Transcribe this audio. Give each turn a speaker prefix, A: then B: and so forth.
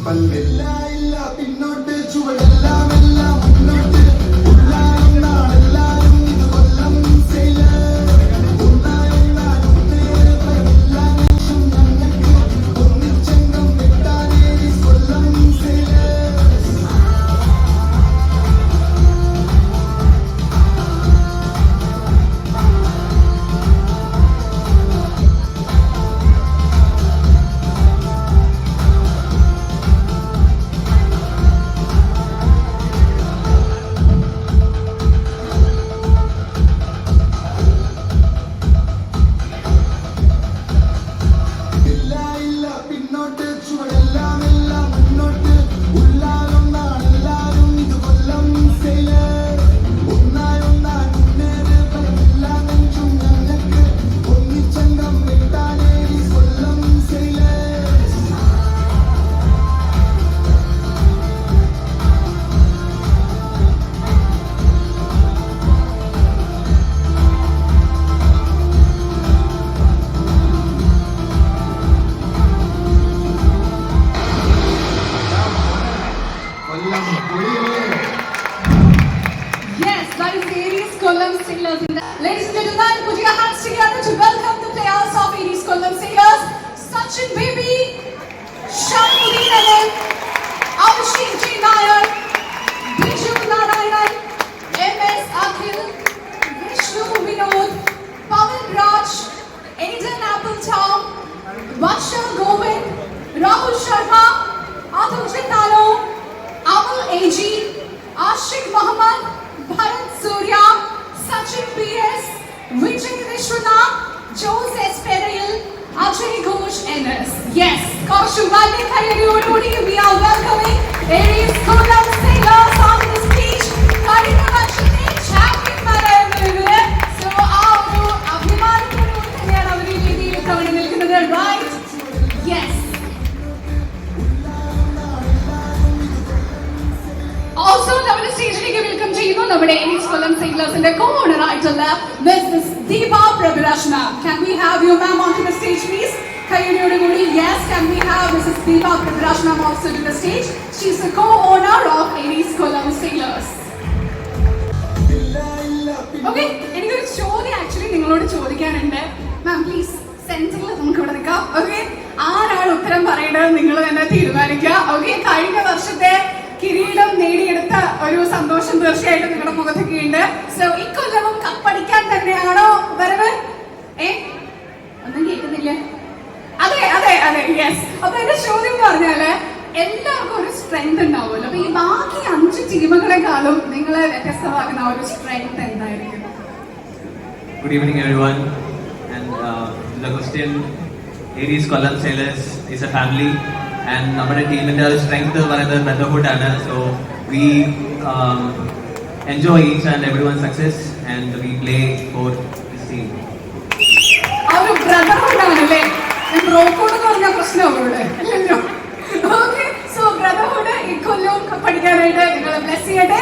A: പിന്നോട്ട് ചുവടെല്ലാം എല്ലാം മുന്നോട്ട് എല്ലാരും ഇത് കൊല്ലം ഒന്നിച്ചെങ്കം വിട്ടാലേ കൊല്ലം
B: Yes, that is Aries Kollam Sailors. Ladies and gentlemen, put your hands together to welcome the players of Aries Kollam Sailors. Sachin Baby, Shamudin Alan, Abhishek J. Nair, Biju Narayan, MS Akhil, Vishnu Vinod, Pawan Raj, Aiden Appleton, Varsha Govind, Rahul Sharma, Atul Chitalo, Amal AG, Ashik Mohammed, Bharat Surya, Sachin PS, Vijay Vishwanath, Jose Esperil, Ajay Ghosh NS. Yes, Kaushuvali Kayariyodi, we are welcoming Aries Kollam Sailors on the stage. Karina Vachane, Champion Marayanil. So, our Abhimanyu Thaniyana Avarili Thavanil, right? Yes. Also, നമ്മുടെ സ്റ്റേജിലേക്ക് welcome ചെയ്യുന്നു നമ്മുടെ Aries Kollam Sailors co-owner ആയിട്ടുള്ള Mrs. Deepa Prabhirash ma'am. Can we have you ma'am onto the stage please? കയ്യടിയോടുകൂടി yes, can we have Mrs. Deepa Prabhirash ma'am also to the stage? She is the co-owner of Aries Kollam Sailors. Okay, എനിക്കൊരു ചോദ്യം actually നിങ്ങളോട് ചോദിക്കാനുണ്ട്. Ma'am please സെന്ററിൽ നമുക്ക് ഇവിടെ നിൽക്കാം. Okay, ആരാണ് ഉത്തരം പറയേണ്ടത് നിങ്ങൾ തന്നെ തീരുമാനിക്കുക. ഓക്കെ, കഴിഞ്ഞ വർഷത്തെ കിരീടം നേടിയെടുത്ത ഒരു സന്തോഷം തീർച്ചയായിട്ടും നിങ്ങളുടെ മുഖത്തൊക്കെ ഉണ്ട്. സോ ഇക്കൊല്ലവും കപ്പടിക്കാൻ തന്നെയാണോ വരവ്? ഒന്നും കേൾക്കുന്നില്ല. അതെ അതെ അതെ യെസ്. അപ്പൊ എന്റെ ചോദ്യം എന്ന് പറഞ്ഞാല് എല്ലാവർക്കും ഒരു സ്ട്രെങ്ത് ഉണ്ടാവുമല്ലോ. അപ്പൊ ഈ ബാക്കി 5 ടീമുകളെക്കാളും നിങ്ങളെ വ്യത്യസ്തമാക്കുന്ന ഒരു സ്ട്രെങ്ത് എന്തായിരിക്കും?
C: Good evening everyone. And the question, Aries Kollam Sailors is a family. And നമ്മുടെ ടീമിന്റെ സ്ട്രെങ്ത് പറയുന്നത് ബ്രദർഹുഡ് ആണ്. So we enjoy each and every one success and we play for this team.
B: ഒരു ബ്രദർഹുഡ് ആണല്ലേ? Bro Code എന്ന് പറഞ്ഞ പ്രശ്നമാണ് അല്ലല്ലോ. ഓക്കെ, സോ ബ്രദർഹുഡ് ഇക്കൊല്ലവും പഠിക്കാനായിട്ട് നിങ്ങൾ ബ്ലെസ് ചെയ്യട്ടെ.